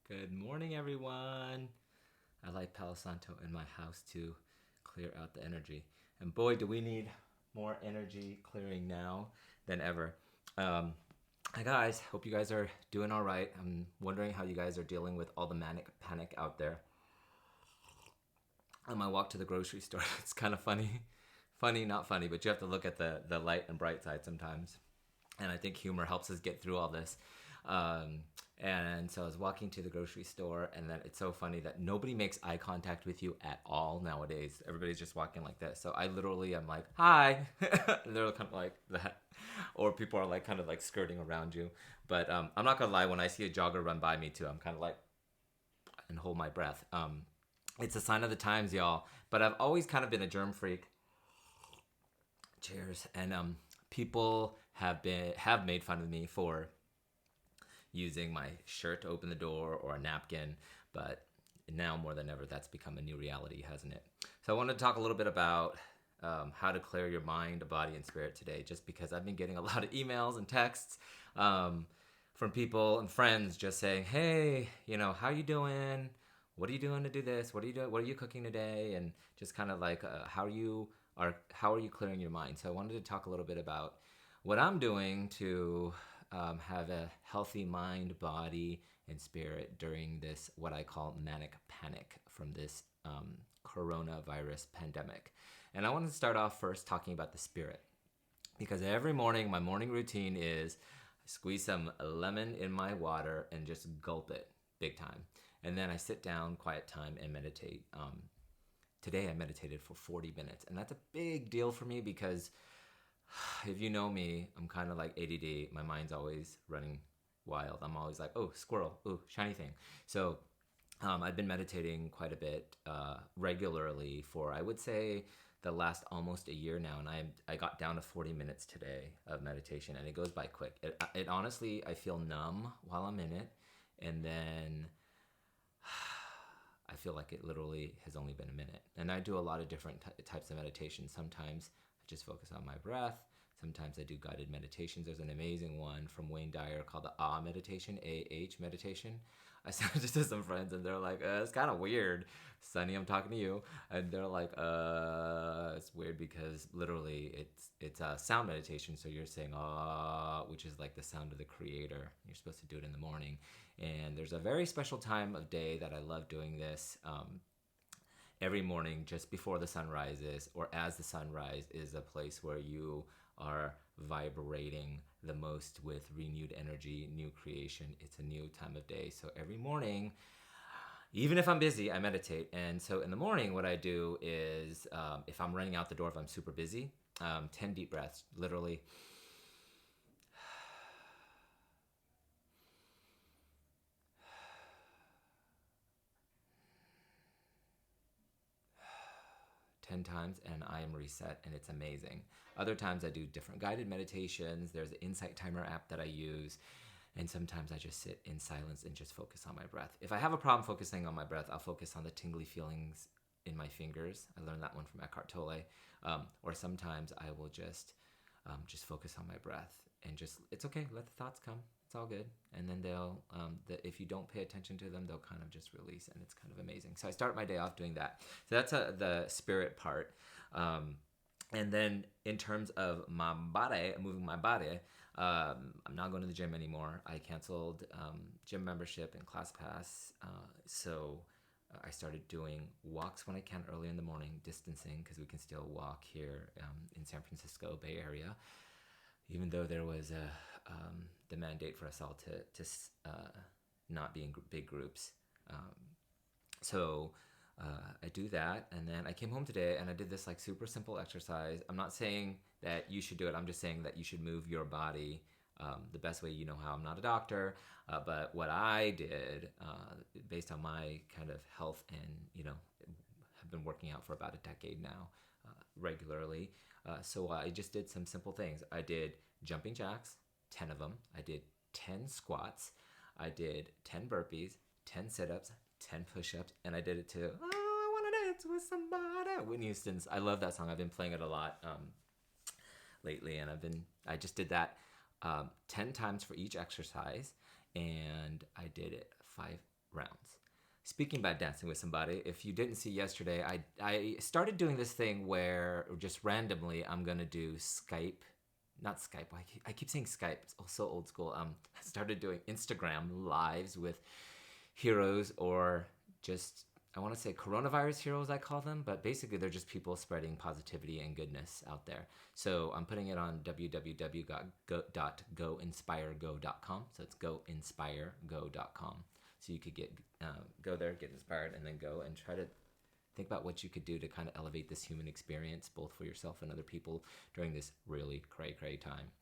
Good morning, everyone. I light Palo Santo in my house to clear out the energy. And boy, do we need more energy clearing now than ever. Um, Hi, guys. Hope you guys are doing all right. I'm wondering how you guys are dealing with all the manic panic out there. On my walk to the grocery store, it's kind of funny. Funny, not funny, but you have to look at the light and bright side sometimes. And I think humor helps us get through all this. Um, and so I was walking to the grocery store, and then it's so funny that nobody makes eye contact with you at all nowadays. Everybody's just walking like this. So I literally am like, "Hi," and they're kind of like that, or people are like kind of like skirting around you. But I'm not gonna lie, when I see a jogger run by me too, I'm kind of like and hold my breath. It's a sign of the times, y'all. But I've always kind of been a germ freak. Cheers. And people have made fun of me for using my shirt to open the door or a napkin, but now more than ever, that's become a new reality, hasn't it? So I wanted to talk a little bit about how to clear your mind, body, and spirit today, just because I've been getting a lot of emails and texts from people and friends just saying, "Hey, how you doing? What are you doing to do this? What are you doing? What are you cooking today?" And just kind of like how are you clearing your mind? So I wanted to talk a little bit about what I'm doing to have a healthy mind, body, and spirit during this what I call manic panic from this coronavirus pandemic. And I want to start off first talking about the spirit because every morning my morning routine is squeeze some lemon in my water and just gulp it big time. And then I sit down, quiet time, and meditate. Today I meditated for 40 minutes, and that's a big deal for me because if you know me, I'm kind of like ADD. My mind's always running wild. I'm always like, oh, squirrel, ooh, shiny thing. So I've been meditating quite a bit regularly for, I would say, the last almost a year now, and I got down to 40 minutes today of meditation, and it goes by quick. It honestly, I feel numb while I'm in it, and then I feel like it literally has only been a minute. And I do a lot of different types of meditation. Sometimes I just focus on my breath. Sometimes I do guided meditations. There's an amazing one from Wayne Dyer called the meditation, AH meditation. I sent it to some friends and they're like, it's kind of weird. Sunny, I'm talking to you. And they're like, it's weird because literally it's a sound meditation. So you're saying which is like the sound of the creator. You're supposed to do it in the morning. And there's a very special time of day that I love doing this. Every morning, just before the sun rises, or as the sun rises, is a place where you are vibrating the most with renewed energy, new creation. It's a new time of day. So every morning, even if I'm busy, I meditate. And so in the morning, what I do is if I'm running out the door, if I'm super busy, 10 deep breaths, literally 10 times and I am reset and it's amazing. Other times I do different guided meditations. There's an Insight Timer app that I use. And sometimes I just sit in silence and just focus on my breath. If I have a problem focusing on my breath, I'll focus on the tingly feelings in my fingers. I learned that one from Eckhart Tolle. Or sometimes I will just focus on my breath and just, it's okay, let the thoughts come. It's all good. And then if you don't pay attention to them, they'll kind of just release, and it's kind of amazing. So I start my day off doing that. So that's the spirit part. And then in terms of my body, moving my body, I'm not going to the gym anymore. I canceled gym membership and class pass. So I started doing walks when I can early in the morning, distancing, because we can still walk here in San Francisco Bay Area, even though there was the mandate for us all to not be in big groups. So I do that, and then I came home today and I did this like super simple exercise. I'm not saying that you should do it. I'm just saying that you should move your body the best way you know how. I'm not a doctor, but what I did based on my kind of health and have been working out for about a decade now regularly. So I just did some simple things. I did jumping jacks, 10 of them. I did 10 squats. I did 10 burpees, 10 sit-ups, 10 push-ups, and I did it to I want to dance with somebody. Whitney Houston's. I love that song. I've been playing it a lot lately, and I just did that 10 times for each exercise, and I did it 5 rounds. Speaking about dancing with somebody, if you didn't see yesterday, I started doing this thing where just randomly I'm gonna do Skype, not Skype. I keep saying Skype. It's also old school. I started doing Instagram lives with heroes, or just, I want to say coronavirus heroes, I call them, but basically they're just people spreading positivity and goodness out there. So I'm putting it on www.goinspirego.com. So it's goinspirego.com. So you could go there, get inspired, and then go and try to think about what you could do to kind of elevate this human experience, both for yourself and other people during this really cray time.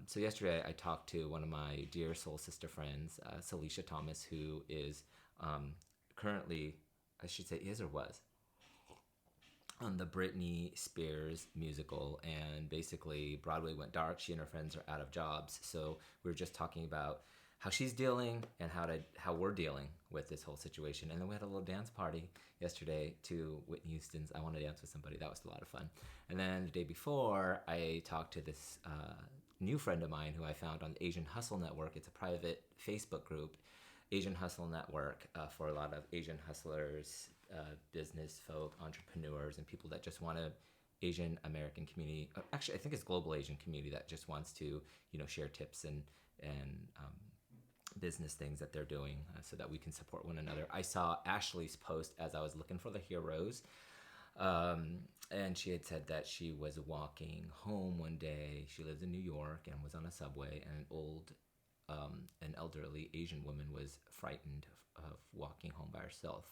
So yesterday I talked to one of my dear soul sister friends, Celicia Thomas, who is currently, I should say is or was, on the Britney Spears musical, and basically Broadway went dark. She and her friends are out of jobs. So we were just talking about how she's dealing and how we're dealing with this whole situation. And then we had a little dance party yesterday to Whitney Houston's I Want to Dance with Somebody. That was a lot of fun. And then the day before, I talked to this new friend of mine who I found on the Asian Hustle Network. It's a private Facebook group, Asian Hustle Network, for a lot of Asian hustlers, business folk, entrepreneurs, and people that just want to Asian American community. Actually, I think it's global Asian community that just wants to, share tips and business things that they're doing, so that we can support one another. I saw Ashley's post as I was looking for the heroes, and she had said that she was walking home one day. She lives in New York and was on a subway, and an elderly Asian woman was frightened of walking home by herself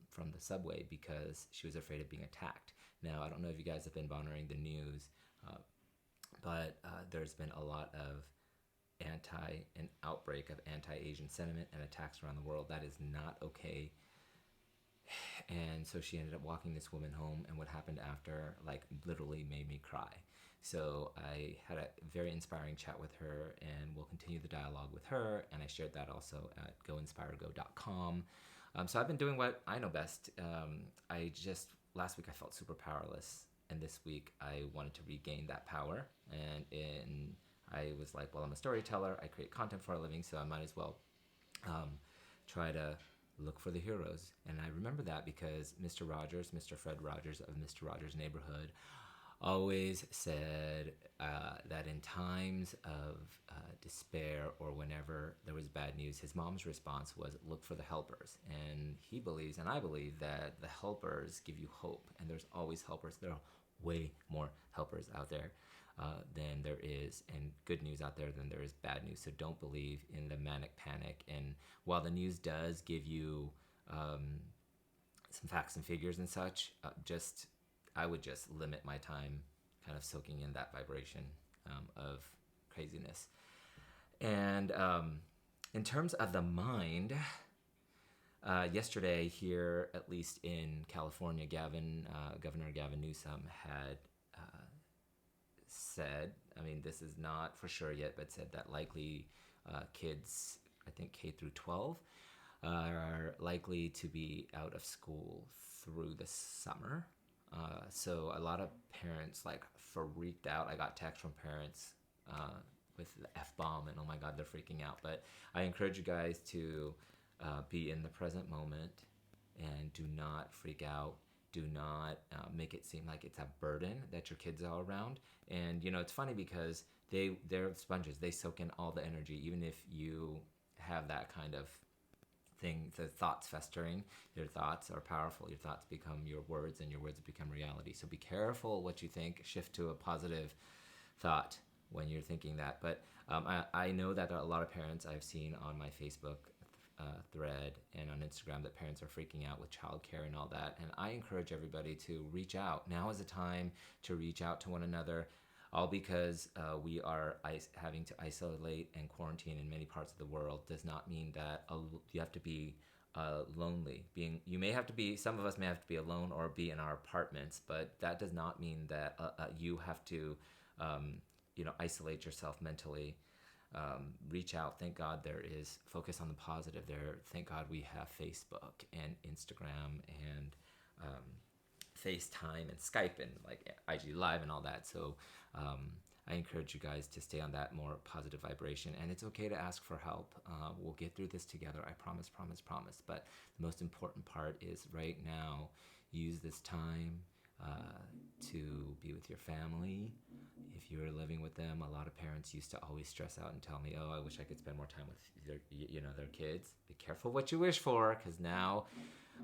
from the subway because she was afraid of being attacked. Now, I don't know if you guys have been monitoring the news, but there's been a lot of an outbreak of anti-Asian sentiment and attacks around the world. That is not okay. And so she ended up walking this woman home, and what happened after, literally made me cry. So I had a very inspiring chat with her, and we'll continue the dialogue with her, and I shared that also at goinspirego.com. So I've been doing what I know best. Last week I felt super powerless, and this week I wanted to regain that power, and I was like, well, I'm a storyteller. I create content for a living, so I might as well try to look for the heroes. And I remember that because Mr. Fred Rogers of Mr. Rogers' Neighborhood, always said that in times of despair or whenever there was bad news, his mom's response was, look for the helpers. And he believes, and I believe, that the helpers give you hope. And there's always helpers. There are way more helpers out there than there is, and good news out there than there is bad news. So don't believe in the manic panic. And while the news does give you some facts and figures and such, I would just limit my time kind of soaking in that vibration of craziness. And in terms of the mind, yesterday here, at least in California, Governor Gavin Newsom had said, I mean, this is not for sure yet, but said that likely kids, I think K through 12, are likely to be out of school through the summer. So a lot of parents freaked out. I got texts from parents with the F-bomb, and oh my God, they're freaking out. But I encourage you guys to be in the present moment and do not freak out. Do not make it seem like it's a burden that your kids are around. And, it's funny because they're sponges. They soak in all the energy. Even if you have that kind of thing, the thoughts festering, your thoughts are powerful. Your thoughts become your words, and your words become reality. So be careful what you think. Shift to a positive thought when you're thinking that. But I know that a lot of parents I've seen on my Facebook thread and on Instagram that parents are freaking out with childcare and all that. And I encourage everybody to reach out. Now is the time to reach out to one another, all because we are having to isolate and quarantine in many parts of the world. Does not mean that you have to be lonely. Some of us may have to be alone or be in our apartments, but that does not mean that you have to isolate yourself mentally. Reach out. Thank God there is focus on the positive there. Thank God we have Facebook and Instagram and FaceTime and Skype and IG Live and all that. So I encourage you guys to stay on that more positive vibration. And it's okay to ask for help. We'll get through this together. I promise, promise, promise. But the most important part is right now, use this time to be with your family. If you're living with them, a lot of parents used to always stress out and tell me, "Oh, I wish I could spend more time with their kids." Be careful what you wish for, because now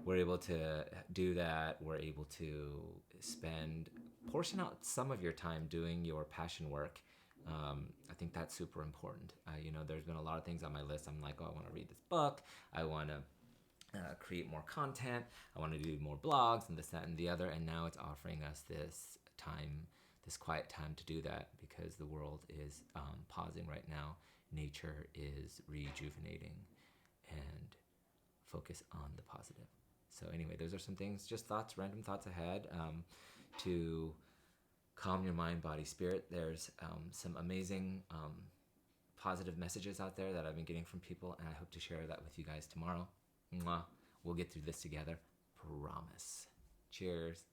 we're able to do that. We're able to portion out some of your time doing your passion work. I think that's super important. There's been a lot of things on my list. I'm like, oh, I want to read this book. I want to create more content. I want to do more blogs and this, that, and the other. And now it's offering us this time, this quiet time to do that, because the world is pausing right now. Nature is rejuvenating, and focus on the positive. So anyway, those are some things, just thoughts, random thoughts ahead to calm your mind, body, spirit. There's some amazing positive messages out there that I've been getting from people, and I hope to share that with you guys tomorrow. Mwah. We'll get through this together. Promise. Cheers.